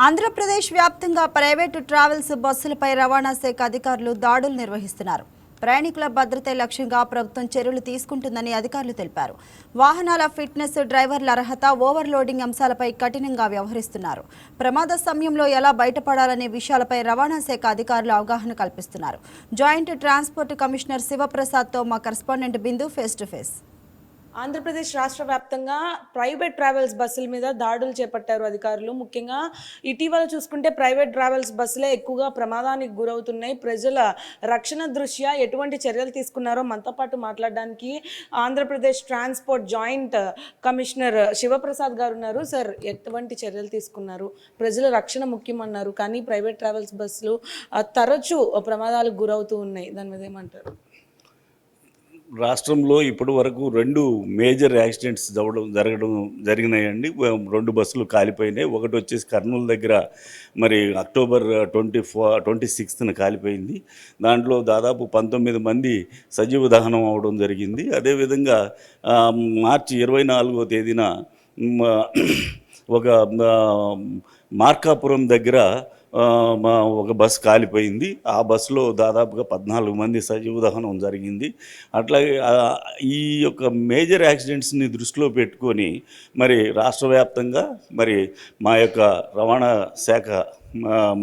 ఆంధ్రప్రదేశ్ వ్యాప్తంగా private travels బస్సులపై రవాణా శాఖ అధికారులు దాడులు నిర్వహిస్తున్నారు. ప్రయాణికుల భద్రతే లక్ష్యంగా ప్రభుత్వం చర్యలు తీసుకుంటుందని అధికారులు తెలిపారు. వాహనాల ఫిట్నెస్, డ్రైవర్ల అర్హత, ఓవర్లోడింగ్ అంశాలపై కఠినంగా వ్యవహరిస్తున్నారు. ప్రమాద సమయంలో ఎలా బయటపడాలనే విషయాలపై రవాణా శాఖ అధికారులు అవగాహన కల్పిస్తున్నారు. జాయింట్ ట్రాన్స్పోర్ట్ కమిషనర్ శివప్రసాద్తో మా correspondent Bindu face to face. Andhra Pradesh రాష్ట్ర వ్యాప్తంగా ప్రైవేట్ ట్రావెల్స్ బస్సుల మీద దాడులు చేపట్టారు అధికారులు. ముఖ్యంగా ఇటీవల చూసుకుంటే ప్రైవేట్ ట్రావెల్స్ బస్సులే ఎక్కువగా ప్రమాదానికి గురవుతున్నాయి. ప్రజల రక్షణ దృష్ట్యా ఎటువంటి చర్యలు తీసుకున్నారో మనతో పాటు మాట్లాడడానికి Andhra Pradesh transport joint commissioner Sivaprasad గారు ఉన్నారు. సార్, ఎటువంటి చర్యలు తీసుకున్నారు? ప్రజల రక్షణ ముఖ్యమన్నారు, కానీ ప్రైవేట్ ట్రావెల్స్ బస్సులు తరచూ ప్రమాదాలకు గురవుతూ ఉన్నాయి. దాని మీద ఏమంటారు? రాష్ట్రంలో ఇప్పటి వరకు 2 మేజర్ యాక్సిడెంట్స్ జరిగినాయండి. 2 బస్సులు కాలిపోయినాయి. ఒకటి వచ్చేసి కర్నూలు దగ్గర మరి అక్టోబర్ 26న కాలిపోయింది. దాంట్లో దాదాపు 19 మంది సజీవ దహనం అవడం జరిగింది. అదేవిధంగా మార్చి 24వ తేదీన ఒక మార్కాపురం దగ్గర ఒక బస్సు కాలిపోయింది. ఆ బస్సులో దాదాపుగా 14 మంది సజీవ దహనం జరిగింది. అట్లాగే ఈ యొక్క మేజర్ యాక్సిడెంట్స్ని దృష్టిలో పెట్టుకొని మరి రాష్ట్ర వ్యాప్తంగా మరి మా యొక్క రవాణా శాఖ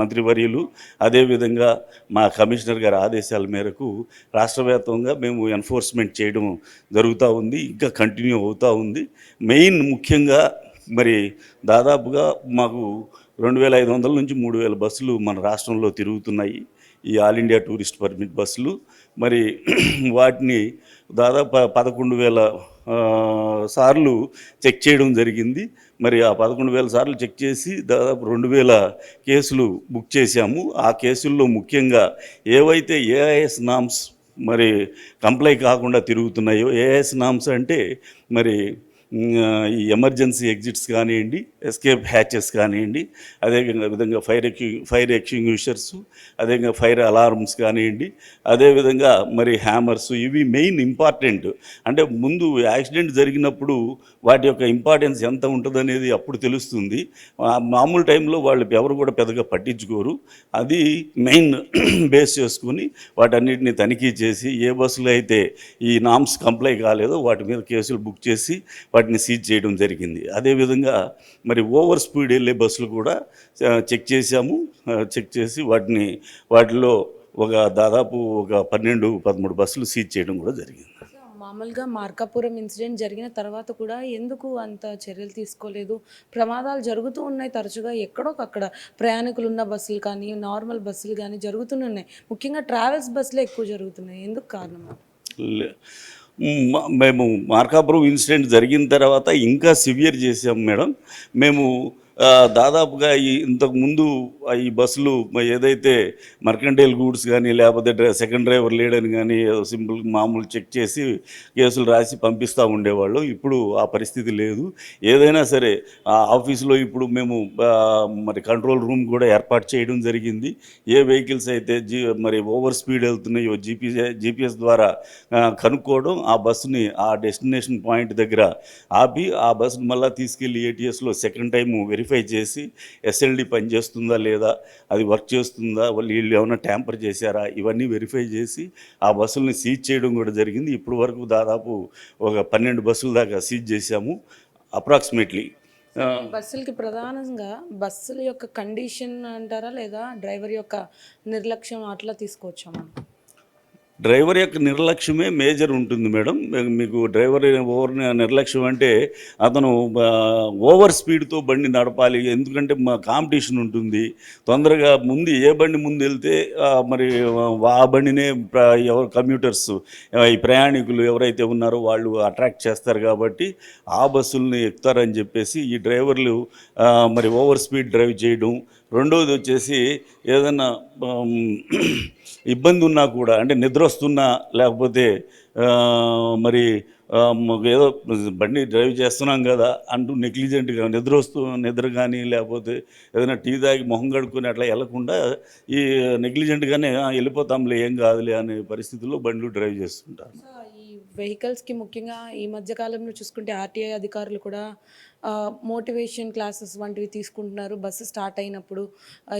మంత్రివర్యులు అదేవిధంగా మా కమిషనర్ గారి ఆదేశాల మేరకు రాష్ట్ర వ్యాప్తంగా మేము ఎన్ఫోర్స్మెంట్ చేయడం జరుగుతూ ఉంది. ఇంకా కంటిన్యూ అవుతూ ఉంది. మెయిన్ ముఖ్యంగా మరి దాదాపుగా మాకు 2500 నుంచి 3000 బస్సులు మన రాష్ట్రంలో తిరుగుతున్నాయి. ఈ ఆల్ ఇండియా టూరిస్ట్ పర్మిట్ బస్సులు మరి వాటిని దాదాపు 11,000 సార్లు చెక్ చేయడం జరిగింది. మరి ఆ 11,000 సార్లు చెక్ చేసి దాదాపు 2,000 కేసులు బుక్ చేశాము. ఆ కేసుల్లో ముఖ్యంగా ఏవైతే ఏఐఎస్ నామ్స్ మరి కంప్లై కాకుండా తిరుగుతున్నాయో, ఏఐఎస్ నామ్స్ అంటే మరి ఈ ఎమర్జెన్సీ ఎగ్జిట్స్ కానివ్వండి, ఎస్కేప్ హ్యాచెస్ కానివ్వండి, అదేవిధంగా ఫైర్ ఎక్స్టింగ్విషర్స్, అదేవిధంగా ఫైర్ అలారమ్స్ కానివ్వండి, అదేవిధంగా మరి హ్యామర్స్, ఇవి మెయిన్ ఇంపార్టెంట్. అంటే ముందు యాక్సిడెంట్ జరిగినప్పుడు వాటి యొక్క ఇంపార్టెన్స్ ఎంత ఉంటుందనేది అప్పుడు తెలుస్తుంది. మామూలు టైంలో వాళ్ళు ఎవరు కూడా పెద్దగా పట్టించుకోరు. అది మెయిన్ బేస్ చేసుకుని వాటన్నిటిని తనిఖీ చేసి ఏ బస్సులో అయితే ఈ నామ్స్ కంప్లై కాలేదో వాటి మీద కేసులు బుక్ చేసి వాటిని సీజ్ చేయడం జరిగింది. అదేవిధంగా మరి ఓవర్ స్పీడ్ వెళ్ళే బస్సులు కూడా చెక్ చేశాము. చెక్ చేసి వాటిలో దాదాపు 12-13 బస్సులు సీజ్ చేయడం కూడా జరిగింది. మామూలుగా మార్కాపురం ఇన్సిడెంట్ జరిగిన తర్వాత కూడా ఎందుకు అంత చర్యలు తీసుకోలేదు? ప్రమాదాలు జరుగుతూ ఉన్నాయి తరచుగా. ఎక్కడోకక్కడ ప్రయాణికులు ఉన్న బస్సులు కానీ, నార్మల్ బస్సులు కానీ జరుగుతూనే. ముఖ్యంగా ట్రావెల్స్ బస్సులే ఎక్కువ జరుగుతున్నాయి. ఎందుకు కారణం? మేము మార్కాపురం ఇన్సిడెంట్ జరిగిన తర్వాత ఇంకా సివియర్ చేసాం మేడం. మేము దాదాపుగా ఇంతకుముందు ఈ బస్సులు ఏదైతే మర్కంటైల్ గూడ్స్ కానీ లేకపోతే సెకండ్ డ్రైవర్ లేడని కానీ సింపుల్ మామూలు చెక్ చేసి కేసులు రాసి పంపిస్తూ ఉండేవాళ్ళు. ఇప్పుడు ఆ పరిస్థితి లేదు. ఏదైనా సరే ఆఫీసులో ఇప్పుడు మేము మరి కంట్రోల్ రూమ్ కూడా ఏర్పాటు చేయడం జరిగింది. ఏ వెహికల్స్ అయితే మరి ఓవర్ స్పీడ్ వెళ్తున్నాయో జీపీఎస్ ద్వారా కనుక్కోవడం, ఆ బస్సుని ఆ డెస్టినేషన్ పాయింట్ దగ్గర ఆపి ఆ బస్సుని మళ్ళీ తీసుకెళ్ళి ఏటీఎస్లో సెకండ్ టైము వెరిఫై చేసి ఎస్ఎల్డి పనిచేస్తుందా లేదా, అది వర్క్ చేస్తుందా, వీళ్ళు ఏమైనా ట్యాంపర్ చేశారా, ఇవన్నీ వెరిఫై చేసి ఆ బస్సుల్ని సీజ్ చేయడం కూడా జరిగింది. ఇప్పుడు వరకు దాదాపు ఒక 12 బస్సుల దాకా సీజ్ చేశాము అప్రాక్సిమేట్లీ. బస్సులకి ప్రధానంగా బస్సుల యొక్క కండిషన్ అంటారా, లేదా డ్రైవర్ యొక్క నిర్లక్ష్యం అట్లా తీసుకోవచ్చా? డ్రైవర్ యొక్క నిర్లక్ష్యమే మేజర్ ఉంటుంది మేడం. మీకు డ్రైవర్ నిర్లక్ష్యం అంటే అతను ఓవర్ స్పీడ్తో బండి నడపాలి. ఎందుకంటే మా కాంపిటీషన్ ఉంటుంది. తొందరగా ముందు ఏ బండి ముందు వెళ్తే మరి ఆ బండినే ఎవరు కమ్యూటర్స్, ఈ ప్రయాణికులు ఎవరైతే ఉన్నారో వాళ్ళు అట్రాక్ట్ చేస్తారు. కాబట్టి ఆ బస్సుల్ని ఎక్కుతారని చెప్పేసి ఈ డ్రైవర్లు మరి ఓవర్ స్పీడ్ డ్రైవ్ చేయడం. రెండవది వచ్చేసి ఏదైనా ఇబ్బంది ఉన్నా కూడా, అంటే నిద్ర వస్తున్నా లేకపోతే మరి ఏదో బండి డ్రైవ్ చేస్తున్నాం కదా అంటూ నెగ్లిజెంట్గా నిద్ర కానీ లేకపోతే ఏదైనా టీ తాగి మొహం కడుక్కొని అట్లా వెళ్లకుండా ఈ నెగ్లిజెంట్గానే వెళ్ళిపోతాంలే ఏం కాదులే అనే పరిస్థితుల్లో బండ్లు డ్రైవ్ చేస్తుంటారు. ఈ వెహికల్స్కి ముఖ్యంగా ఈ మధ్య కాలంలో చూసుకుంటే ఆర్టీఐ అధికారులు కూడా మోటివేషన్ క్లాసెస్ వంటివి తీసుకుంటున్నారు బస్సు స్టార్ట్ అయినప్పుడు.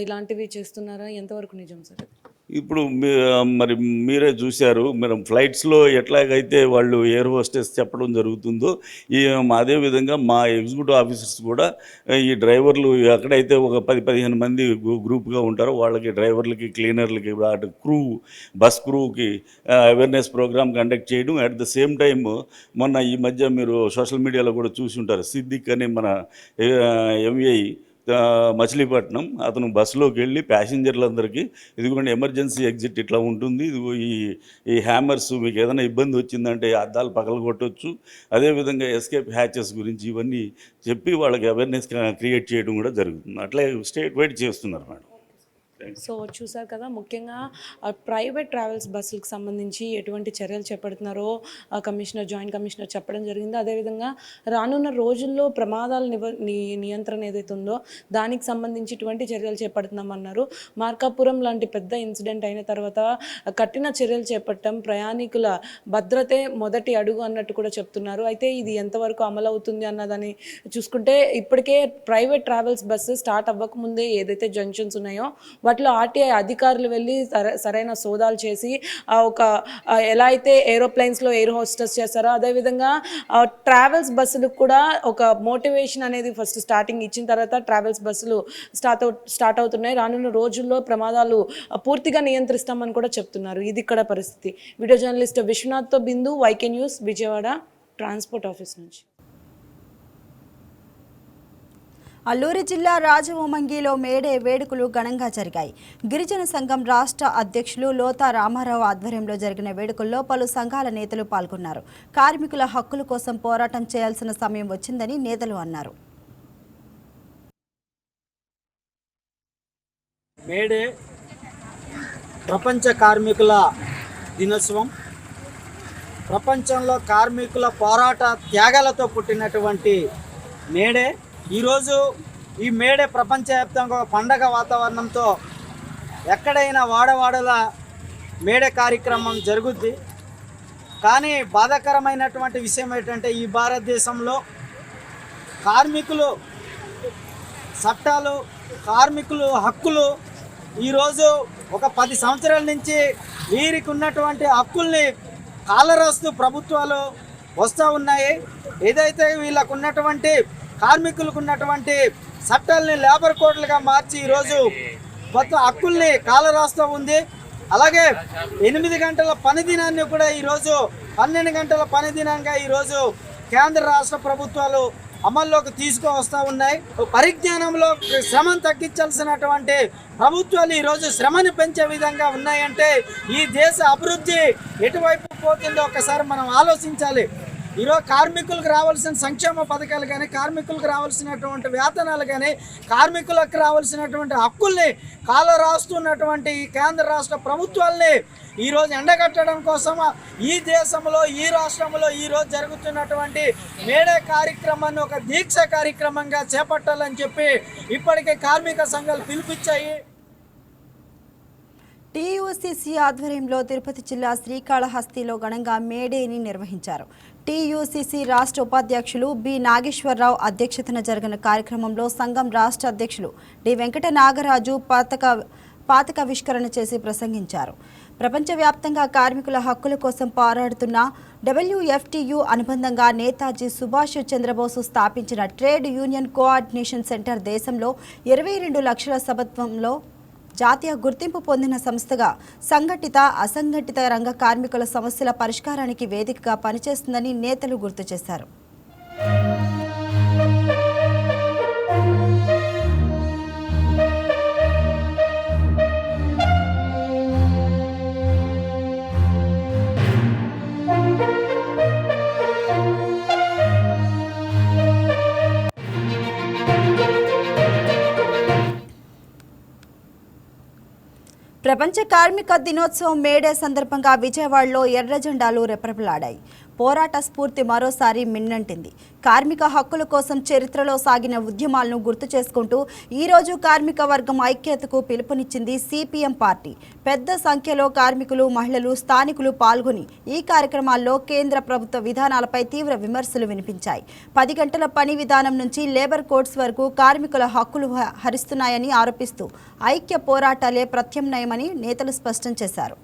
ఇలాంటివి చేస్తున్నారా? ఎంతవరకు నిజం సార్? ఇప్పుడు మరి మీరే చూశారు, మీరు ఫ్లైట్స్లో ఎట్లాగైతే వాళ్ళు ఎయిర్ హోస్టెస్ చెప్పడం జరుగుతుందో అదే విధంగా మా ఎగ్జిక్యూటివ్ ఆఫీసర్స్ కూడా ఈ డ్రైవర్లు ఎక్కడైతే ఒక 10-15 మంది గ్రూప్గా ఉంటారో వాళ్ళకి, డ్రైవర్లకి, క్లీనర్లకి, బస్ క్రూకి అవేర్నెస్ ప్రోగ్రామ్ కండక్ట్ చేయడం. అట్ ద సేమ్ టైమ్ మొన్న ఈ మధ్య మీరు సోషల్ మీడియాలో కూడా చూసి ఉంటారు, సిద్దిక్ అని మన ఎంఐ మచిలీపట్నం, అతను బస్సులోకి వెళ్ళి ప్యాసింజర్లందరికీ ఇదిగోండి ఎమర్జెన్సీ ఎగ్జిట్ ఇట్లా ఉంటుంది, ఇదిగో ఈ హ్యామర్స్ మీకు ఏదైనా ఇబ్బంది వచ్చిందంటే అద్దాలు పగలగొట్టవచ్చు, అదేవిధంగా ఎస్కేప్ హ్యాచెస్ గురించి ఇవన్నీ చెప్పి వాళ్ళకి అవేర్నెస్ క్రియేట్ చేయడం కూడా జరుగుతుంది. అట్లే స్టేట్ వైడ్ చేస్తున్నారు మేడం. సో చూసారు కదా, ముఖ్యంగా ప్రైవేట్ ట్రావెల్స్ బస్సులకు సంబంధించి ఎటువంటి చర్యలు చేపడుతున్నారో జాయింట్ కమిషనర్ చెప్పడం జరిగింది. అదేవిధంగా రానున్న రోజుల్లో ప్రమాదాల నియంత్రణ ఏదైతే ఉందో దానికి సంబంధించి ఇటువంటి చర్యలు చేపడుతున్నామన్నారు. మార్కాపురం లాంటి పెద్ద ఇన్సిడెంట్ అయిన తర్వాత కఠిన చర్యలు చేపట్టడం ప్రయాణికుల భద్రతే మొదటి అడుగు అన్నట్టు కూడా చెప్తున్నారు. అయితే ఇది ఎంతవరకు అమలు అవుతుంది అన్నదని చూసుకుంటే ఇప్పటికే ప్రైవేట్ ట్రావెల్స్ బస్సు స్టార్ట్ అవ్వకముందే ఏదైతే జంక్షన్స్ ఉన్నాయో వాటిలో ఆర్టీఐ అధికారులు వెళ్ళి సరైన సోదాలు చేసి ఎలా అయితే ఏరోప్లైన్స్లో ఎయిర్ హోస్టెస్ చేస్తారో అదేవిధంగా ట్రావెల్స్ బస్సులకు కూడా ఒక మోటివేషన్ అనేది ఫస్ట్ స్టార్టింగ్ ఇచ్చిన తర్వాత ట్రావెల్స్ బస్సులు స్టార్ట్ అవుతున్నాయి. రానున్న రోజుల్లో ప్రమాదాలు పూర్తిగా నియంత్రిస్తామని కూడా చెప్తున్నారు. ఇది ఇక్కడ పరిస్థితి. వీడియో జర్నలిస్ట్ విశ్వనాథ్తో Bindu, YK news, Vijayawada transport office నుంచి. అల్లూరి జిల్లా రాజవొమ్మంగిలో మేడే వేడుకలు ఘనంగా జరిగాయి. గిరిజన సంఘం రాష్ట్ర అధ్యక్షులు లోతా రామారావు ఆధ్వర్యంలో జరిగిన వేడుకల్లో పలు సంఘాల నేతలు పాల్గొన్నారు. కార్మికుల హక్కుల కోసం పోరాటం చేయాల్సిన సమయం వచ్చిందని నేతలు అన్నారు. మేడే ప్రపంచ కార్మికుల దినోత్సవం. ప్రపంచంలో కార్మికుల పోరాట త్యాగాలతో పుట్టినటువంటి మేడే ఈరోజు ఈ మేడే ప్రపంచవ్యాప్తంగా పండగ వాతావరణంతో ఎక్కడైనా వాడవాడల మేడే కార్యక్రమం జరుగుద్ది. కానీ బాధాకరమైనటువంటి విషయం ఏంటంటే ఈ భారతదేశంలో కార్మికులు చట్టాలు, కార్మికులు హక్కులు ఈరోజు ఒక 10 సంవత్సరాల నుంచి వీరికి ఉన్నటువంటి హక్కుల్ని కాలరాస్తూ ప్రభుత్వాలు వస్తూ ఉన్నాయి. ఏదైతే వీళ్ళకు ఉన్నటువంటి కార్మికులకు ఉన్నటువంటి చట్టాలని లేబర్ కోడ్లుగా మార్చి ఈరోజు కొత్త హక్కుల్ని కాలరాస్తూ ఉంది. అలాగే 8 గంటల పని దినాన్ని కూడా ఈరోజు 12 గంటల పని దినంగా ఈరోజు కేంద్ర రాష్ట్ర ప్రభుత్వాలు అమల్లోకి తీసుకువస్తూ ఉన్నాయి. పరిజ్ఞానంలో శ్రమను తగ్గించాల్సినటువంటి ప్రభుత్వాలు ఈరోజు శ్రమను పెంచే విధంగా ఉన్నాయంటే ఈ దేశ అభివృద్ధి ఎటువైపు పోతుందో ఒకసారి మనం ఆలోచించాలి. ఈరోజు కార్మికులకు రావాల్సిన సంక్షేమ పథకాలు కానీ, కార్మికులకు రావాల్సినటువంటి వేతనాలు కానీ, కార్మికులకు రావాల్సినటువంటి హక్కుల్ని కాలరాస్తున్నటువంటి ఈ కేంద్ర రాష్ట్ర ప్రభుత్వాల్ని ఈరోజు ఎండగట్టడం కోసం ఈ దేశంలో, ఈ రాష్ట్రంలో ఈరోజు జరుగుతున్నటువంటి మేడే కార్యక్రమాన్ని ఒక దీక్ష కార్యక్రమంగా చేపట్టాలని చెప్పి ఇప్పటికే కార్మిక సంఘాలు పిలిపించాయి. టీయూసీసీ ఆధ్వర్యంలో తిరుపతి జిల్లా శ్రీకాళహస్తిలో ఘనంగా మేడేని నిర్వహించారు. టీయూసీసీ రాష్ట్ర ఉపాధ్యక్షులు బి నాగేశ్వరరావు అధ్యక్షతన జరిగిన కార్యక్రమంలో సంఘం రాష్ట్ర అధ్యక్షులు డి వెంకట నాగరాజు పతాకావిష్కరణ చేసి ప్రసంగించారు. ప్రపంచవ్యాప్తంగా కార్మికుల హక్కుల కోసం పోరాడుతున్న WFTU అనుబంధంగా నేతాజీ సుభాష్ చంద్రబోసు స్థాపించిన ట్రేడ్ యూనియన్ కోఆర్డినేషన్ సెంటర్ దేశంలో 22 లక్షల సభత్వంలో జాతీయ గుర్తింపు పొందిన సంస్థగా సంఘటిత, అసంఘటిత రంగ కార్మికుల సమస్యల పరిష్కారానికి వేదికగా పనిచేస్తుందని నేతలు గుర్తు చేశారు. ప్రపంచ కార్మిక దినోత్సవం మేడే సందర్భంగా విజయవాడలో ఎర్ర జెండాలు రెపరెపలాడాయి. పోరాట స్ఫూర్తి మరోసారి మిన్నంటింది. కార్మిక హక్కుల కోసం చరిత్రలో సాగిన ఉద్యమాలను గుర్తు చేసుకుంటూ ఈరోజు కార్మిక వర్గం ఐక్యతకు పిలుపునిచ్చింది సిపిఎం పార్టీ. పెద్ద సంఖ్యలో కార్మికులు, మహిళలు, స్థానికులు పాల్గొని ఈ కార్యక్రమాల్లో కేంద్ర ప్రభుత్వ విధానాలపై తీవ్ర విమర్శలు వినిపించాయి. 10 గంటల పని విధానం నుంచి లేబర్ కోడ్స్ వరకు కార్మికుల హక్కులు హరిస్తున్నాయని ఆరోపిస్తూ ఐక్య పోరాటాలే ప్రత్యామ్నాయమని నేతలు స్పష్టం చేశారు.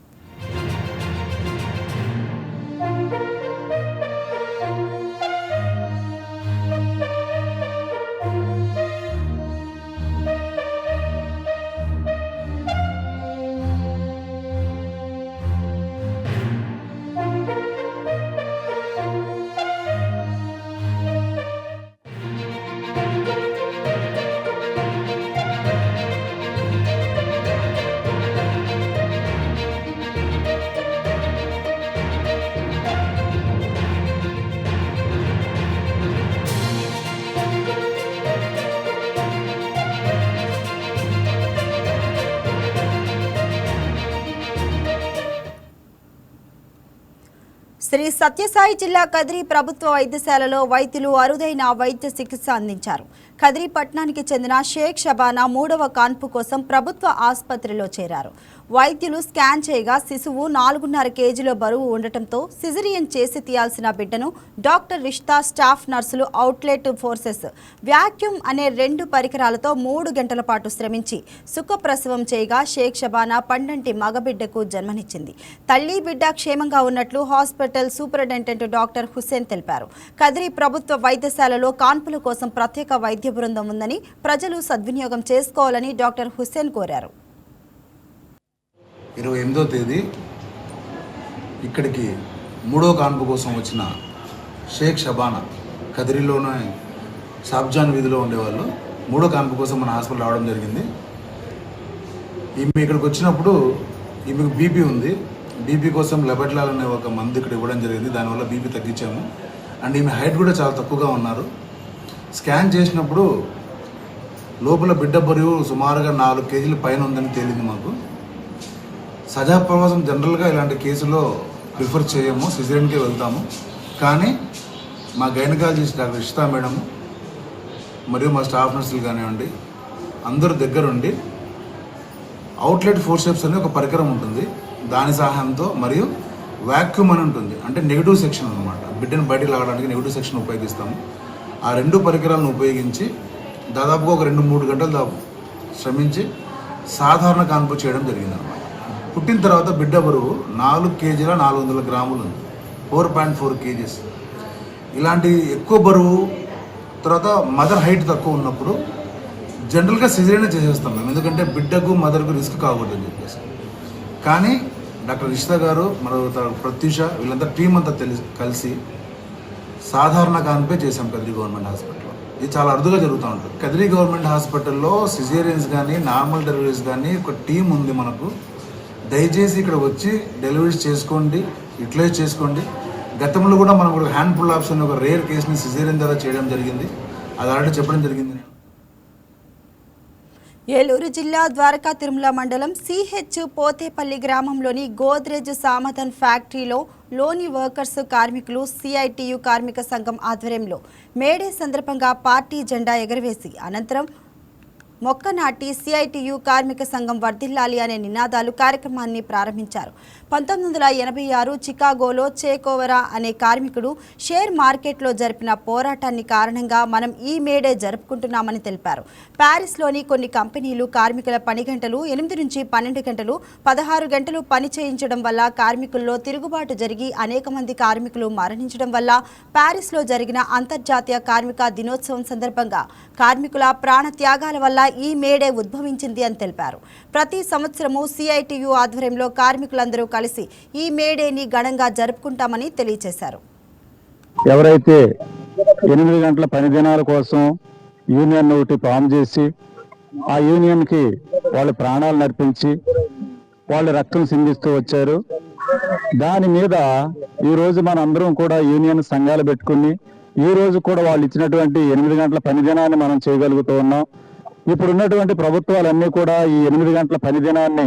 శ్రీ సత్యసాయి జిల్లా కదిరి ప్రభుత్వ వైద్యశాలలో వైద్యులు అరుదైన వైద్య చికిత్స అందించారు. కదిరి పట్టణానికి చెందిన షేక్ షబానా 3వ కాన్పు కోసం ప్రభుత్వ ఆసుపత్రిలో చేరారు. వైద్యులు స్కాన్ చేయగా శిశువు 4.5 కేజీల బరువు ఉండటంతో సిజరియన్ చేసి తీయాల్సిన బిడ్డను డాక్టర్ రిష్తా, స్టాఫ్ నర్సులు, అవుట్లెట్ ఫోర్సెస్, వ్యాక్యూమ్ అనే 2 పరికరాలతో 3 గంటల పాటు శ్రమించి సుఖప్రసవం చేయగా షేక్ షబానా పండంటి మగబిడ్డకు జన్మనిచ్చింది. తల్లి, బిడ్డ క్షేమంగా ఉన్నట్లు హాస్పిటల్ సూపరింటెండెంట్ డాక్టర్ హుస్సేన్ తెలిపారు. కదిరి ప్రభుత్వ వైద్యశాలలో కాన్పుల కోసం ప్రత్యేక వైద్య బృందం ఉందని ప్రజలు సద్వినియోగం చేసుకోవాలని డాక్టర్ హుస్సేన్ కోరారు. 28వ తేదీ ఇక్కడికి 3వ కాన్పు కోసం వచ్చిన షేక్ షబానా, కదిరిలోనే సాబ్జాన్ వీధిలో ఉండేవాళ్ళు, 3వ కాన్పు కోసం మన హాస్పిటల్ రావడం జరిగింది. ఈమె ఇక్కడికి వచ్చినప్పుడు ఈమెకు బీపీ ఉంది. బీపీ కోసం లెబెట్లాల్ అనే ఒక మందు ఇక్కడ ఇవ్వడం జరిగింది. దానివల్ల బీపీ తగ్గించాము. అండ్ ఈమె హైట్ కూడా చాలా తక్కువగా ఉన్నారు. స్కాన్ చేసినప్పుడు లోపల బిడ్డ బరువు సుమారుగా 4 కేజీల పైన ఉందని తేలింది మాకు. సజాప్రవాసం జనరల్గా ఇలాంటి కేసులో ప్రిఫర్ చేయము, సిజేరియన్కే వెళ్తాము. కానీ మా గైనకాలజిస్ట్ డాక్టర్ రిష్తా మేడం మరియు మా స్టాఫ్ నర్సులు కానివ్వండి, అందరూ దగ్గరుండి అవుట్లెట్ ఫోర్సెప్స్ అనే ఒక పరికరం ఉంటుంది, దాని సహాయంతో, మరియు వ్యాక్యూమ్ అని ఉంటుంది, అంటే నెగిటివ్ సెక్షన్ అనమాట, బిడ్డను బయటికి లాగడానికి నెగిటివ్ సెక్షన్ ఉపయోగిస్తాము. ఆ 2 పరికరాలను ఉపయోగించి దాదాపుగా ఒక 2-3 గంటలు శ్రమించి సాధారణ కాన్పు చేయడం జరిగింది అనమాట. పుట్టిన తర్వాత బిడ్డ బరువు 4 కేజీల 400 గ్రాములు ఉంది, 4.4 కేజీస్. ఇలాంటి ఎక్కువ బరువు తర్వాత మదర్ హైట్ తక్కువ ఉన్నప్పుడు జనరల్గా సిజేరియన్ చేసేస్తాం మేము, ఎందుకంటే బిడ్డకు మదర్కు రిస్క్ కాకూడదని చెప్పేసి. కానీ డాక్టర్ రిష్తా గారు, మన ప్రత్యూష, వీళ్ళంతా టీం అంతా కలిసి సాధారణ కాన్పే చేశాం కదిరి గవర్నమెంట్ హాస్పిటల్లో. ఇది చాలా అరుదుగా జరుగుతూ ఉంటుంది. కదిరి గవర్నమెంట్ హాస్పిటల్లో సిజేరియన్స్ కానీ నార్మల్ డెలివరీస్ కానీ ఒక టీం ఉంది మనకు. దయచేసి ఇక్కడ వచ్చి డెలివరీస్ చేసుకోండి, యూటిలైజ్ చేసుకోండి. గతంలో కూడా మనం ఒక హ్యాండ్ పుల్ ఆప్స్ అనే ఒక రేర్ కేసుని సిజేరియన్ ద్వారా చేయడం జరిగింది, అది ఆల్రెడీ చెప్పడం జరిగింది. ఏలూరు జిల్లా ద్వారకా తిరుమల మండలం సిహెచ్ పోతేపల్లి గ్రామంలోని గోద్రేజ్ సామధన్ ఫ్యాక్టరీలో లోని వర్కర్స్ కార్మికులు సిఐటియు కార్మిక సంఘం ఆధ్వర్యంలో మేడే సందర్భంగా పార్టీ జెండా ఎగరవేసి అనంతరం మొక్క నాటి సిఐటియు కార్మిక సంఘం వర్ధిల్లాలి అనే నినాదాలు కార్యక్రమాన్ని ప్రారంభించారు. 1986 చికాగోలో చేకోవరా అనే కార్మికుడు షేర్ మార్కెట్లో జరిపిన పోరాటాన్ని కారణంగా మనం ఈ మేడే జరుపుకుంటున్నామని తెలిపారు. ప్యారిస్లోని కొన్ని కంపెనీలు కార్మికుల పని గంటలు 8 నుంచి 12 గంటలు, 16 గంటలు పని చేయించడం వల్ల కార్మికుల్లో తిరుగుబాటు జరిగి అనేక మంది కార్మికులు మరణించడం వల్ల ప్యారిస్లో జరిగిన అంతర్జాతీయ కార్మిక దినోత్సవం సందర్భంగా కార్మికుల ప్రాణ త్యాగాల వల్ల ఈ మేడే ఉద్భవించింది అని తెలిపారు. ప్రతి సంవత్సరము సిఐటియు ఆధ్వర్యంలో కార్మికులందరూ కలిసి ఈ మేడేని ఘనంగా జరుపుకుంటామని తెలియజేశారు. ఎవరైతే 8 గంటల పని దినాల కోసం యూనియన్ ఒకటి ఫామ్ చేసి ఆ యూనియన్కి వాళ్ళ ప్రాణాలు నర్పించి వాళ్ళు రక్తం సిందిస్తూ వచ్చారు, దాని మీద ఈరోజు మన అందరం కూడా యూనియన్ సంఘాలు పెట్టుకుని ఈ రోజు కూడా వాళ్ళు ఇచ్చినటువంటి 8 గంటల పని దినాన్ని మనం చేయగలుగుతూ ఉన్నాం. ఇప్పుడు ఉన్నటువంటి ప్రభుత్వాలన్నీ కూడా ఈ 8 గంటల పని దినాన్ని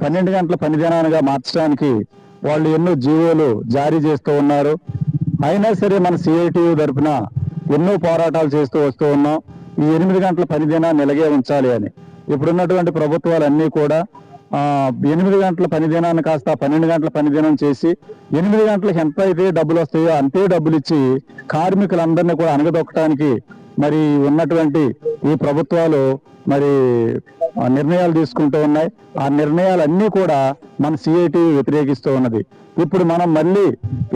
12 గంటల పని దినాలుగా మార్చడానికి వాళ్ళు ఎన్నో జీవోలు జారీ చేస్తూ ఉన్నారు. అయినా సరే మన సిఐటియు తరఫున ఎన్నో పోరాటాలు చేస్తూ వస్తూ ఉన్నాం. ఈ 8 గంటల పని దినాన్ని ఇలాగే ఉంచాలి అని. ఇప్పుడున్నటువంటి ప్రభుత్వాలన్నీ కూడా 8 గంటల పని దినాన్ని కాస్త 12 గంటల పని దినం చేసి 8 గంటలకు ఎంత అయితే డబ్బులు వస్తాయో అంతే డబ్బులు ఇచ్చి కార్మికులందరినీ కూడా అణగదొక్కడానికి మరి ఉన్నటువంటి ఈ ప్రభుత్వాలు మరి నిర్ణయాలు తీసుకుంటూ ఉన్నాయి. ఆ నిర్ణయాలన్నీ కూడా మన సిఐటి వ్యతిరేకిస్తూ ఉన్నది. ఇప్పుడు మనం మళ్ళీ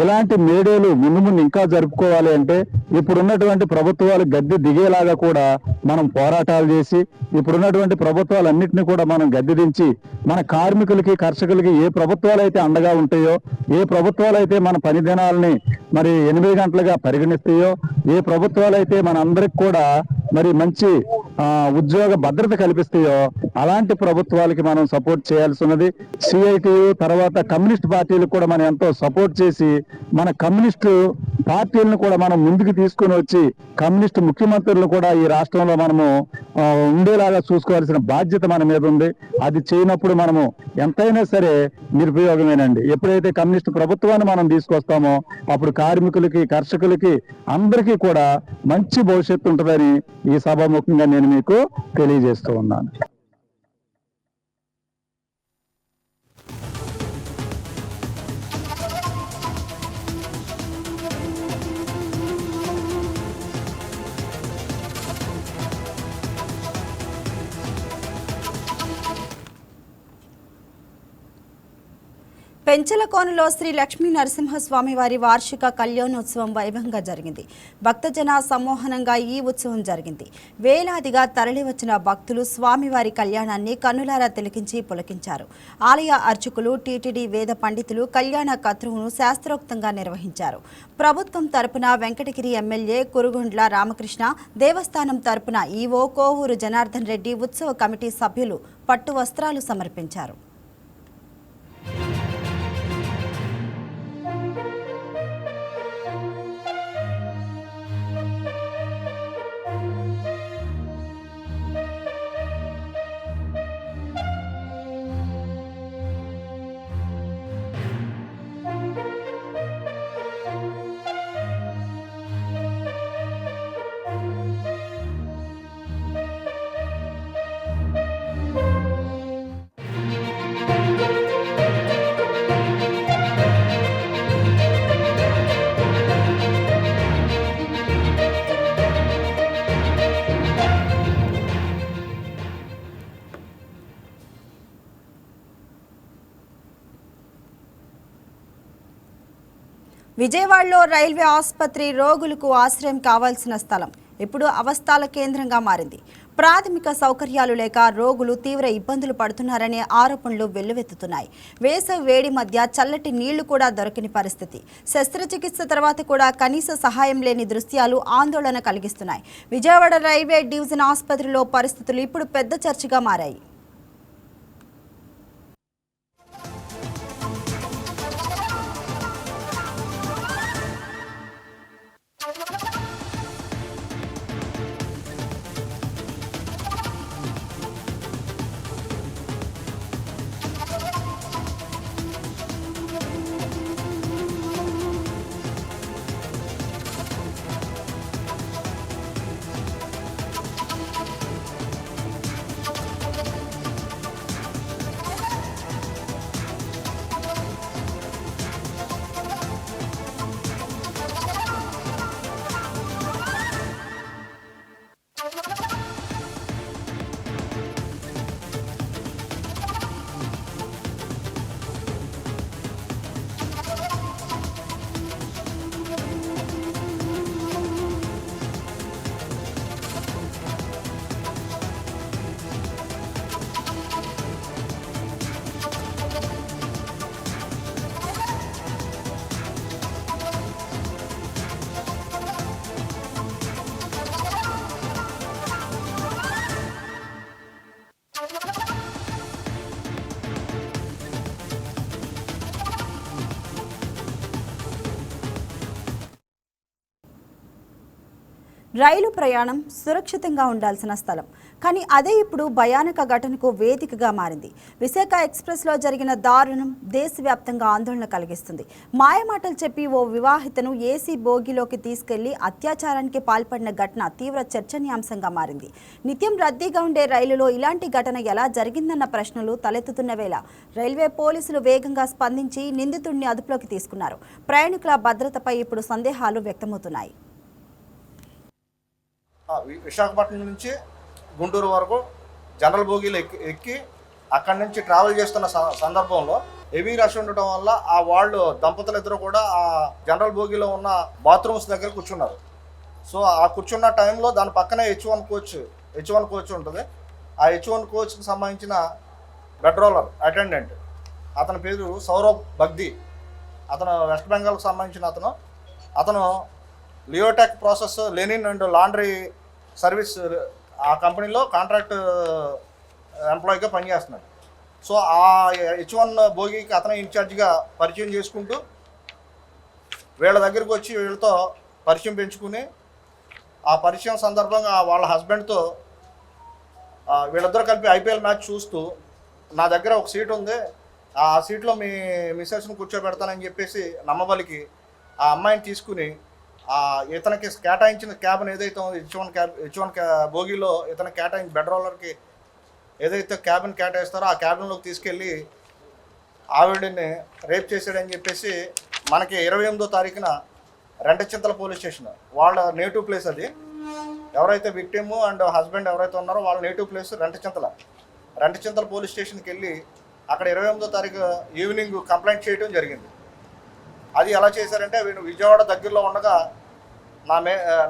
ఇలాంటి మేడేలు ముందు ముందు ఇంకా జరుపుకోవాలి అంటే ఇప్పుడున్నటువంటి ప్రభుత్వాలు గద్దె దిగేలాగా కూడా మనం పోరాటాలు చేసి ఇప్పుడున్నటువంటి ప్రభుత్వాలన్నింటినీ కూడా మనం గద్దె దించి మన కార్మికులకి కర్షకులకి ఏ ప్రభుత్వాలు అయితే అండగా ఉంటాయో, ఏ ప్రభుత్వాలు అయితే మన పని దినాలని మరి 8 గంటలుగా పరిగణిస్తాయో, ఏ ప్రభుత్వాలు అయితే మన అందరికి కూడా మరి మంచి ఉద్యోగ భద్రత కల్పిస్తాయో అలాంటి ప్రభుత్వాలకి మనం సపోర్ట్ చేయాల్సి ఉన్నది. సిఐటియు తర్వాత కమ్యూనిస్ట్ పార్టీలకు కూడా మనం ఎంతో సపోర్ట్ చేసి మన కమ్యూనిస్టు పార్టీలను కూడా మనం ముందుకు తీసుకుని వచ్చి కమ్యూనిస్ట్ ముఖ్యమంత్రులను కూడా ఈ రాష్ట్రంలో మనము ఉండేలాగా చూసుకోవాల్సిన బాధ్యత మన మీద ఉంది. అది చేయనప్పుడు మనము ఎంతైనా సరే నిరుపయోగమేనండి. ఎప్పుడైతే కమ్యూనిస్ట్ ప్రభుత్వాన్ని మనం తీసుకొస్తామో అప్పుడు కార్మికులకి కర్షకులకి అందరికీ కూడా మంచి భవిష్యత్తు ఉంటుందని ఈ సభాముఖంగా నేను మీకు తెలియజేస్తూ ఉన్నాను. పెంచలకోనలో శ్రీ లక్ష్మీ నరసింహస్వామి వారి వార్షిక కళ్యాణోత్సవం వైభవంగా జరిగింది. భక్తజన సమ్మోహనంగా ఈ ఉత్సవం జరిగింది. వేలాదిగా తరలివచ్చిన భక్తులు స్వామివారి కళ్యాణాన్ని కన్నులారా తిలకించి పులకించారు. ఆలయ అర్చకులు, టీటీడీ వేద పండితులు కళ్యాణ కత్రువును శాస్త్రోక్తంగా నిర్వహించారు. ప్రభుత్వం తరపున వెంకటగిరి ఎమ్మెల్యే కురుగుండ్ల రామకృష్ణ, దేవస్థానం తరపున ఈవో కోవూరు జనార్దన్ రెడ్డి, ఉత్సవ కమిటీ సభ్యులు పట్టు వస్త్రాలు సమర్పించారు. విజయవాడలో రైల్వే ఆసుపత్రి రోగులకు ఆశ్రయం కావాల్సిన స్థలం ఇప్పుడు అవస్థల కేంద్రంగా మారింది. ప్రాథమిక సౌకర్యాలు లేక రోగులు తీవ్ర ఇబ్బందులు పడుతున్నారనే ఆరోపణలు వెల్లువెత్తుతున్నాయి. వేసవి వేడి మధ్య చల్లటి నీళ్లు కూడా దొరకని పరిస్థితి. శస్త్రచికిత్స తర్వాత కూడా కనీస సహాయం లేని దృశ్యాలు ఆందోళన కలిగిస్తున్నాయి. విజయవాడ రైల్వే డివిజన్ ఆసుపత్రిలో పరిస్థితులు ఇప్పుడు పెద్ద చర్చగా మారాయి. రైలు ప్రయాణం సురక్షితంగా ఉండాల్సిన స్థలం. కానీ అదే ఇప్పుడు భయానక ఘటనకు వేదికగా మారింది. విశాఖ ఎక్స్ప్రెస్లో జరిగిన దారుణం దేశవ్యాప్తంగా ఆందోళన కలిగిస్తుంది. మాయమాటలు చెప్పి ఓ వివాహితను ఏసీ బోగిలోకి తీసుకెళ్లి అత్యాచారానికి పాల్పడిన ఘటన తీవ్ర చర్చనీయాంశంగా మారింది. నిత్యం రద్దీగా ఉండే రైలులో ఇలాంటి ఘటన ఎలా జరిగిందన్న ప్రశ్నలు తలెత్తుతున్న వేళ రైల్వే పోలీసులు వేగంగా స్పందించి నిందితుడిని అదుపులోకి తీసుకున్నారు. ప్రయాణికుల భద్రతపై ఇప్పుడు సందేహాలు వ్యక్తమవుతున్నాయి. విశాఖపట్నం నుంచి గుంటూరు వరకు జనరల్ బోగీలు ఎక్కి అక్కడి నుంచి ట్రావెల్ చేస్తున్న సందర్భంలో హెవీ రష్ ఉండటం వల్ల ఆ వాళ్ళు దంపతులు ఇద్దరు కూడా ఆ జనరల్ బోగీలో ఉన్న బాత్రూమ్స్ దగ్గర కూర్చున్నారు. సో ఆ కూర్చున్న టైంలో దాని పక్కనే హెచ్1 కోచ్ ఉంటుంది. ఆ హెచ్1 కోచ్కి సంబంధించిన బెడ్ రోలర్ అటెండెంట్ అతని పేరు సౌరవ్ బగ్ది. అతను వెస్ట్ బెంగాల్కి సంబంధించిన అతను Leotech process linen and laundry service ఆ కంపెనీలో కాంట్రాక్ట్ ఎంప్లాయీగా పనిచేస్తున్నాడు. సో ఆ హెచ్1 బోగీకి అతను ఇన్ఛార్జిగా పరిచయం చేసుకుంటూ వీళ్ళ దగ్గరికి వచ్చి వీళ్ళతో పరిచయం పెంచుకుని ఆ పరిచయం సందర్భంగా వాళ్ళ హస్బెండ్తో వీళ్ళిద్దరూ కలిపి ఐపీఎల్ మ్యాచ్ చూస్తూ నా దగ్గర ఒక సీట్ ఉంది, ఆ సీట్లో మీ మిస్సెస్ని కూర్చోబెడతానని చెప్పేసి నమ్మబలికి ఆ అమ్మాయిని తీసుకుని ఇతనికి కేటాయించిన క్యాబ్ని ఏదైతే ఉంది హెచ్1 బోగీలో ఇతనికి కేటాయించిన బెడ్ రోలర్కి ఏదైతే క్యాబ్ని కేటాయిస్తారో ఆ క్యాబిన్లోకి తీసుకెళ్ళి ఆవిడని రేప్ చేశాడని చెప్పేసి మనకి 28వ తారీఖున రెంటచింతల పోలీస్ స్టేషన్ వాళ్ళ నేటివ్ ప్లేస్ అది. ఎవరైతే విక్టిమ్ అండ్ హస్బెండ్ ఎవరైతే ఉన్నారో వాళ్ళ నేటివ్ ప్లేస్ రెంటచింతల పోలీస్ స్టేషన్కి వెళ్ళి అక్కడ 28వ తారీఖు ఈవినింగ్ కంప్లైంట్ చేయడం జరిగింది. అది ఎలా చేశారంటే వీళ్ళు విజయవాడ దగ్గరలో ఉండగా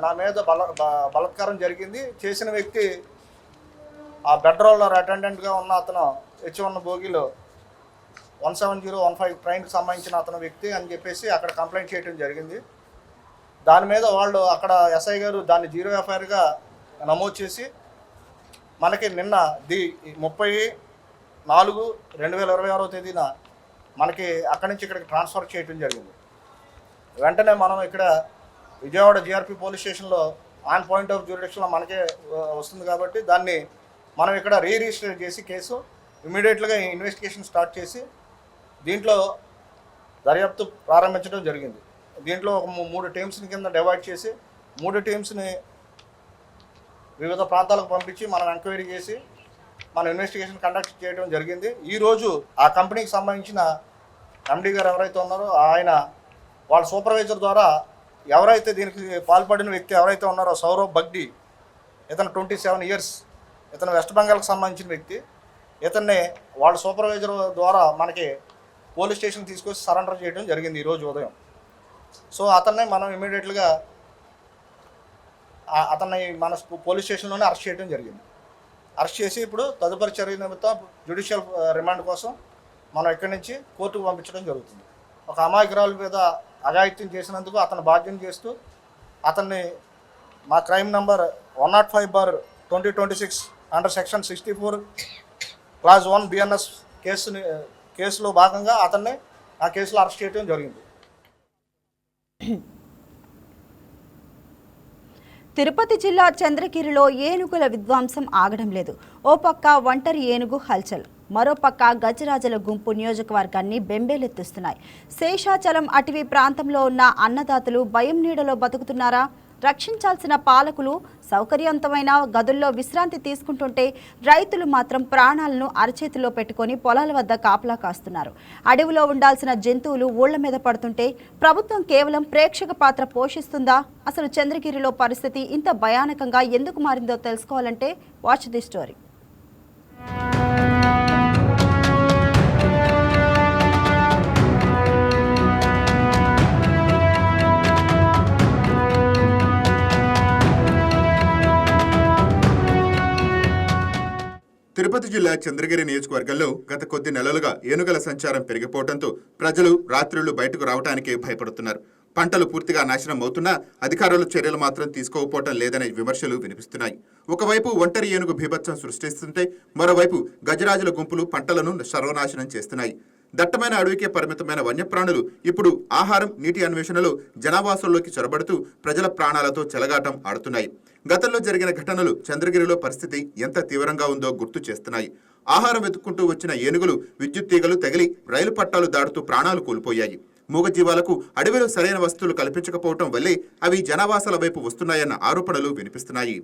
నా మీద బలాత్కారం జరిగింది. చేసిన వ్యక్తి ఆ బెడ్ రోలర్ అటెండెంట్గా ఉన్న అతను హెచ్1 బోగీలో 17015 ట్రైన్కి సంబంధించిన అతను వ్యక్తి అని చెప్పేసి అక్కడ కంప్లైంట్ చేయడం జరిగింది. దాని మీద వాళ్ళు అక్కడ ఎస్ఐ గారు దాన్ని 0 ఎఫ్ఐఆర్గా నమోదు చేసి మనకి నిన్న 30/4/2026 తేదీన మనకి అక్కడి నుంచి ఇక్కడికి ట్రాన్స్ఫర్ చేయడం జరిగింది. వెంటనే మనం ఇక్కడ విజయవాడ జిఆర్పి పోలీస్ స్టేషన్లో ఆన్ పాయింట్ ఆఫ్ జ్యూరిడిక్షన్లో మనకే వస్తుంది కాబట్టి దాన్ని మనం ఇక్కడ రిజిస్టర్ చేసి కేసు ఇమీడియట్గా ఇన్వెస్టిగేషన్ స్టార్ట్ చేసి దీంట్లో దర్యాప్తు ప్రారంభించడం జరిగింది. దీంట్లో ఒక 3 టీమ్స్ని కింద డివైడ్ చేసి 3 టీమ్స్ని వివిధ ప్రాంతాలకు పంపించి మనం ఎంక్వైరీ చేసి మన ఇన్వెస్టిగేషన్ కండక్ట్ చేయడం జరిగింది. ఈరోజు ఆ కంపెనీకి సంబంధించిన ఎండీ గారు ఎవరైతే ఉన్నారో ఆయన వాళ్ళ సూపర్వైజర్ ద్వారా ఎవరైతే దీనికి పాల్పడిన వ్యక్తి ఎవరైతే ఉన్నారో సౌరవ్ బగ్ది, ఇతను 27 ఇయర్స్, ఇతను వెస్ట్ బెంగాల్కి సంబంధించిన వ్యక్తి. ఇతన్ని వాళ్ళ సూపర్వైజర్ ద్వారా మనకి పోలీస్ స్టేషన్ తీసుకొచ్చి సరెండర్ చేయడం జరిగింది ఈరోజు ఉదయం. సో అతన్ని మనం ఇమీడియట్గా అతన్ని మన పోలీస్ స్టేషన్లోనే అరెస్ట్ చేయడం జరిగింది. అరెస్ట్ చేసి ఇప్పుడు తదుపరి చర్య నిమిత్తం జ్యుడిషియల్ రిమాండ్ కోసం మనం ఇక్కడి నుంచి కోర్టుకు పంపించడం జరుగుతుంది. ఒక అమాయకురాలు మీద అఘాయిత్యం చేసినందుకు అతను బాధ్యం చేస్తూ అతన్ని మా crime number 105/2026 under section 64 class 1 BNS కేసులో భాగంగా అతన్ని ఆ కేసులో అరెస్ట్ చేయడం జరిగింది. తిరుపతి జిల్లా చంద్రగిరిలో ఏనుగుల విధ్వంసం ఆగడం లేదు. ఓ పక్క ఒంటరి ఏనుగు హల్చల్, మరోపక్క గజరాజుల గుంపు నియోజకవర్గాన్ని బెంబేలెత్తిస్తున్నాయి. శేషాచలం అటవీ ప్రాంతంలో ఉన్న అన్నదాతలు భయం నీడలో బతుకుతున్నారా? రక్షించాల్సిన పాలకులు సౌకర్యవంతమైన గదుల్లో విశ్రాంతి తీసుకుంటుంటే రైతులు మాత్రం ప్రాణాలను అరచేతిలో పెట్టుకొని పొలాల వద్ద కాపలా కాస్తున్నారు. అడవిలో ఉండాల్సిన జంతువులు ఊళ్ల మీద పడుతుంటే ప్రభుత్వం కేవలం ప్రేక్షక పాత్ర పోషిస్తుందా? అసలు చంద్రగిరిలో పరిస్థితి ఇంత భయానకంగా ఎందుకు మారిందో తెలుసుకోవాలంటే వాచ్ ది స్టోరీ. తిరుపతి జిల్లా చంద్రగిరి నియోజకవర్గంలో గత కొద్ది నెలలుగా ఏనుగుల సంచారం పెరిగిపోవడంతో ప్రజలు రాత్రుళ్లు బయటకు రావడానికే భయపడుతున్నారు. పంటలు పూర్తిగా నాశనం అవుతున్నా అధికారులు చర్యలు మాత్రం తీసుకోకపోవటం లేదనే విమర్శలు వినిపిస్తున్నాయి. ఒకవైపు ఒంటరి ఏనుగు బీభత్సం సృష్టిస్తుంటే మరోవైపు గజరాజుల గుంపులు పంటలను సర్వనాశనం చేస్తున్నాయి. దట్టమైన అడవికే పరిమితమైన వన్యప్రాణులు ఇప్పుడు ఆహారం, నీటి అన్వేషణలో జనావాసాల్లోకి చొరబడుతూ ప్రజల ప్రాణాలతో చెలగాటం ఆడుతున్నాయి. గతంలో జరిగిన ఘటనలు చంద్రగిరిలో పరిస్థితి ఎంత తీవ్రంగా ఉందో గుర్తు చేస్తున్నాయి. ఆహారం వెతుక్కుంటూ వచ్చిన ఏనుగులు విద్యుత్ తీగలు తగిలి రైలు పట్టాలు దాటుతూ ప్రాణాలు కోల్పోయాయి. మూగజీవాలకు అడవిలో సరైన వస్తువులు కల్పించకపోవటం వల్లే అవి జనావాసాల వైపు వస్తున్నాయన్న ఆరోపణలు వినిపిస్తున్నాయి.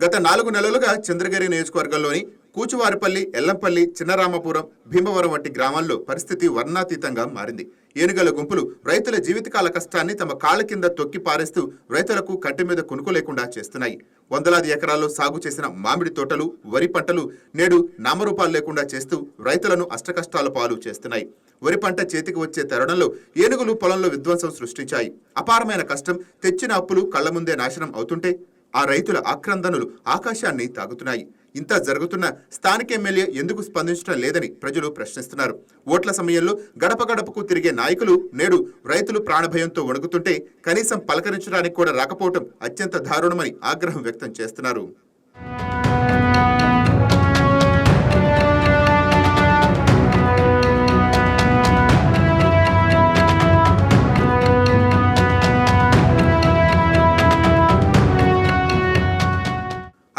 గత 4 నెలలుగా చంద్రగిరి నియోజకవర్గంలోని కూచువారిపల్లి, ఎల్లంపల్లి, చిన్నరామపురం, భీమవరం వంటి గ్రామాల్లో పరిస్థితి వర్ణాతీతంగా మారింది. ఏనుగల గుంపులు రైతుల జీవితకాల కష్టాన్ని తమ కాళ్ల కింద తొక్కి పారేస్తూ రైతులకు కంటి మీద కునుకు లేకుండా చేస్తున్నాయి. వందలాది ఎకరాల్లో సాగు చేసిన మామిడి తోటలు, వరి పంటలు నేడు నామరూపాలు లేకుండా చేస్తూ రైతులను అష్టకష్టాల పాలు చేస్తున్నాయి. వరి పంట చేతికి వచ్చే తరుణంలో ఏనుగులు పొలంలో విధ్వంసం సృష్టించాయి. అపారమైన కష్టం, తెచ్చిన అప్పులు కళ్ల ముందే నాశనం అవుతుంటే ఆ రైతుల ఆక్రందనలు ఆకాశాన్ని తాగుతున్నాయి. ఇంత జరుగుతున్న స్థానిక ఎమ్మెల్యే ఎందుకు స్పందించడం లేదని ప్రజలు ప్రశ్నిస్తున్నారు. ఓట్ల సమయంలో గడప గడపకు తిరిగే నాయకులు నేడు రైతులు ప్రాణభయంతో వణుకుతుంటే కనీసం పలకరించడానికి కూడా రాకపోవటం అత్యంత దారుణమని ఆగ్రహం వ్యక్తం చేస్తున్నారు.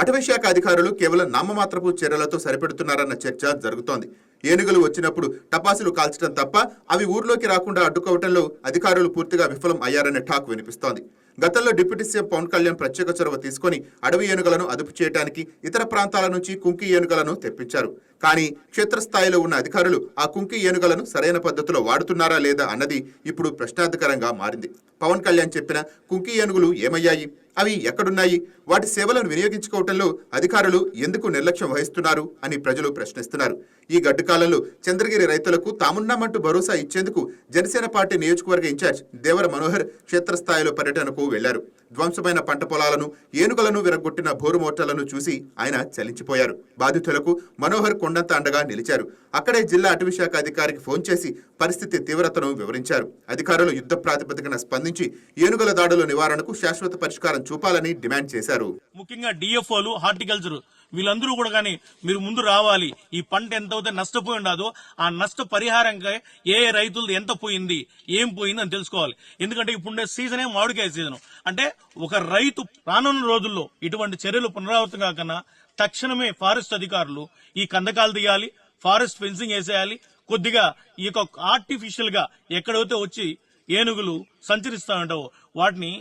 అటవీశాఖ అధికారులు కేవలం నామమాత్రపు చర్యలతో సరిపెడుతున్నారన్న చర్చ జరుగుతోంది. ఏనుగులు వచ్చినప్పుడు టపాసులు కాల్చడం తప్ప అవి ఊర్లోకి రాకుండా అడ్డుకోవడంలో అధికారులు పూర్తిగా విఫలం అయ్యారనే టాక్ వినిపిస్తోంది. గతంలో డిప్యూటీ సీఎం పవన్ కళ్యాణ్ ప్రత్యేక చొరవ తీసుకొని అడవి ఏనుగులను అదుపు చేయడానికి ఇతర ప్రాంతాల నుంచి కుంకి ఏనుగులను తెప్పించారు. కానీ క్షేత్రస్థాయిలో ఉన్న అధికారులు ఆ కుంకి ఏనుగులను సరైన పద్ధతిలో వాడుతున్నారా లేదా అన్నది ఇప్పుడు ప్రశ్నార్థకరంగా మారింది. పవన్ కళ్యాణ్ చెప్పిన కుంకి ఏనుగులు ఏమయ్యాయి? అవి ఎక్కడున్నాయి? వాటి సేవలను వినియోగించుకోవటంలో అధికారులు ఎందుకు నిర్లక్ష్యం వహిస్తున్నారు అని ప్రజలు ప్రశ్నిస్తున్నారు. ఈ గడ్డు కాలంలో చంద్రగిరి రైతులకు తామున్నామంటూ భరోసా ఇచ్చేందుకు జనసేన పార్టీ నియోజకవర్గ ఇన్ఛార్జ్ దేవర మనోహర్ క్షేత్రస్థాయిలో పర్యటనకు వెళ్లారు. ధ్వంసమైన పంట పొలాలను, ఏనుగులను విరగొట్టిన బోరు మోటార్లను చూసి ఆయన చలించిపోయారు. బాధితులకు మనోహర్ కొండంత అండగా నిలిచారు. అక్కడే జిల్లా అటవీశాఖ అధికారికి ఫోన్ చేసి పరిస్థితి తీవ్రతను వివరించారు. అధికారులు యుద్ధ ప్రాతిపదికన స్పందించి ఏనుగుల దాడుల నివారణకు శాశ్వత పరిష్కారం చూపాలని డిమాండ్ చేశారు. ముఖ్యంగా డిఎఫ్ఓలు, హార్టికల్చర్ వీళ్ళందరూ కూడా కానీ మీరు ముందు రావాలి. ఈ పంట ఎంత అయితే నష్టపోయి ఉండదో ఆ నష్ట పరిహారంగా ఏ రైతులది ఎంత పోయింది, ఏం పోయింది అని తెలుసుకోవాలి. ఎందుకంటే ఇప్పుడు సీజనే మామిడికాయ సీజన్. అంటే ఒక రైతు రానున్న రోజుల్లో ఇటువంటి చర్యలు పునరావృతం కాకుండా తక్షణమే ఫారెస్ట్ అధికారులు ఈ కందకాలు తీయాలి, ఫారెస్ట్ ఫెన్సింగ్ వేసేయాలి. కొద్దిగా ఈ యొక్క ఆర్టిఫిషియల్ గా ఎక్కడైతే వచ్చి ఏనుగులు సంచరిస్తా ఉంటావో వాటిని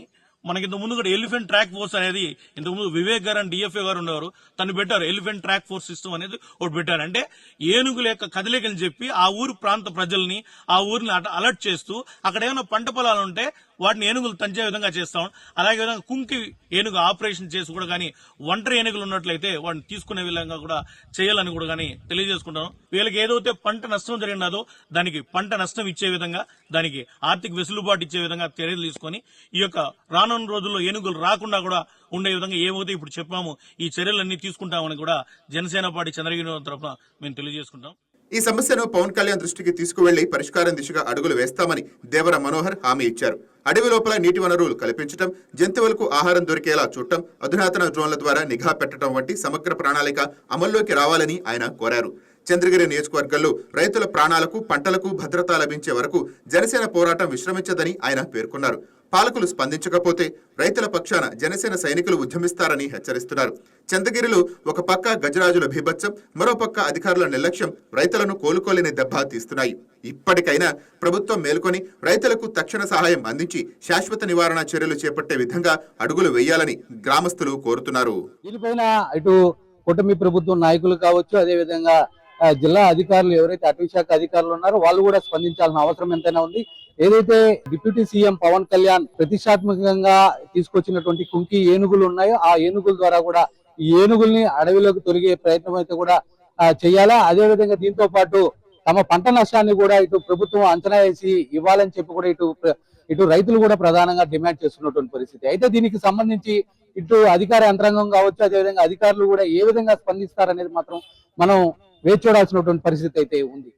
మనకి ఇంత ముందు కూడా ఎలిఫెంట్ ట్రాక్ ఫోర్స్ అనేది ఇంతకుముందు వివేక్ గారు అని డిఎఫ్ఏ గారు ఉండేవారు, తను పెట్టారు. ఎలిఫెంట్ ట్రాక్ ఫోర్స్ సిస్టమ్ అనేది ఒకటి పెట్టారు. అంటే ఏనుగుల యొక్క కదలికని చెప్పి ఆ ఊరు ప్రాంత ప్రజల్ని, ఆ ఊరిని అలర్ట్ చేస్తూ అక్కడ ఏమైనా పంట పొలాలు ఉంటే వాటిని ఏనుగులు తంచే విధంగా చేస్తాం. అలాగే విధంగా కుంకి ఏనుగు ఆపరేషన్ చేసి కూడా కానీ ఒంటరి ఏనుగులు ఉన్నట్లయితే వాటిని తీసుకునే విధంగా కూడా చేయాలని కూడా కానీ తెలియజేసుకుంటాను. వీళ్ళకి ఏదైతే పంట నష్టం జరిగినదో దానికి పంట నష్టం ఇచ్చే విధంగా, దానికి ఆర్థిక వెసులుబాటు ఇచ్చే విధంగా చర్యలు తీసుకొని ఈ యొక్క రానున్న రోజుల్లో ఏనుగులు రాకుండా కూడా ఉండే విధంగా ఏమైతే ఇప్పుడు చెప్పామో ఈ చర్యలన్నీ తీసుకుంటామని కూడా జనసేన పార్టీ చంద్రగిరి తరఫున మేము తెలియజేసుకుంటాం. ఈ సమస్యను పవన్ కళ్యాణ్ దృష్టికి తీసుకువెళ్లి పరిష్కారం దిశగా అడుగులు వేస్తామని దేవర మనోహర్ హామీ ఇచ్చారు. అడవి లోపల నీటి వనరులు కల్పించడం, జంతువులకు ఆహారం దొరికేలా చూడటం, అధునాతన డ్రోన్ల ద్వారా నిఘా పెట్టడం వంటి సమగ్ర ప్రణాళిక అమల్లోకి రావాలని ఆయన కోరారు. చంద్రగిరి నియోజకవర్గంలో రైతుల ప్రాణాలకు, పంటలకు భద్రత లభించే వరకు జనసేన పోరాటం విశ్రమించదని ఆయన పేర్కొన్నారు. పాలకులు స్పందించకపోతే రైతుల పక్షాన జనసేన సైనికులు ఉద్యమిస్తారని హెచ్చరిస్తున్నారు. చంద్రగిరిలో ఒక పక్క గజరాజుల బీభత్సం, మరో పక్క అధికారుల నిర్లక్ష్యం రైతులను కోలుకోలేని దెబ్బ తీస్తున్నాయి. ఇప్పటికైనా ప్రభుత్వం మేల్కొని రైతులకు తక్షణ సహాయం అందించి శాశ్వత నివారణ చర్యలు చేపట్టే విధంగా అడుగులు వేయాలని గ్రామస్తులు కోరుతున్నారు. దీనిపైన ఇటు కూటమి ప్రభుత్వం నాయకులు కావచ్చు, అదేవిధంగా జిల్లా అధికారులు ఎవరైతే అటవీశాఖ అధికారులు ఉన్నారో వాళ్ళు కూడా స్పందించాల్సిన అవసరం ఎంతైనా ఉంది. ఏదైతే డిప్యూటీ సీఎం పవన్ కళ్యాణ్ ప్రతిష్టాత్మకంగా తీసుకొచ్చినటువంటి కుంకి ఏనుగులు ఉన్నాయో ఆ ఏనుగుల ద్వారా కూడా ఈ ఏనుగుల్ని అడవిలోకి తొలగే ప్రయత్నం అయితే కూడా చేయాలా. అదేవిధంగా దీంతో పాటు తమ పంట నష్టాన్ని కూడా ఇటు ప్రభుత్వం అంచనా వేసి ఇవ్వాలని చెప్పి కూడా ఇటు రైతులు కూడా ప్రధానంగా డిమాండ్ చేస్తున్నటువంటి పరిస్థితి. అయితే దీనికి సంబంధించి ఇటు అధికార యంత్రాంగం కావచ్చు, అదేవిధంగా అధికారులు కూడా ఏ విధంగా స్పందిస్తారనేది మాత్రం మనం వేచి చూడాల్సినటువంటి పరిస్థితి అయితే ఉంది.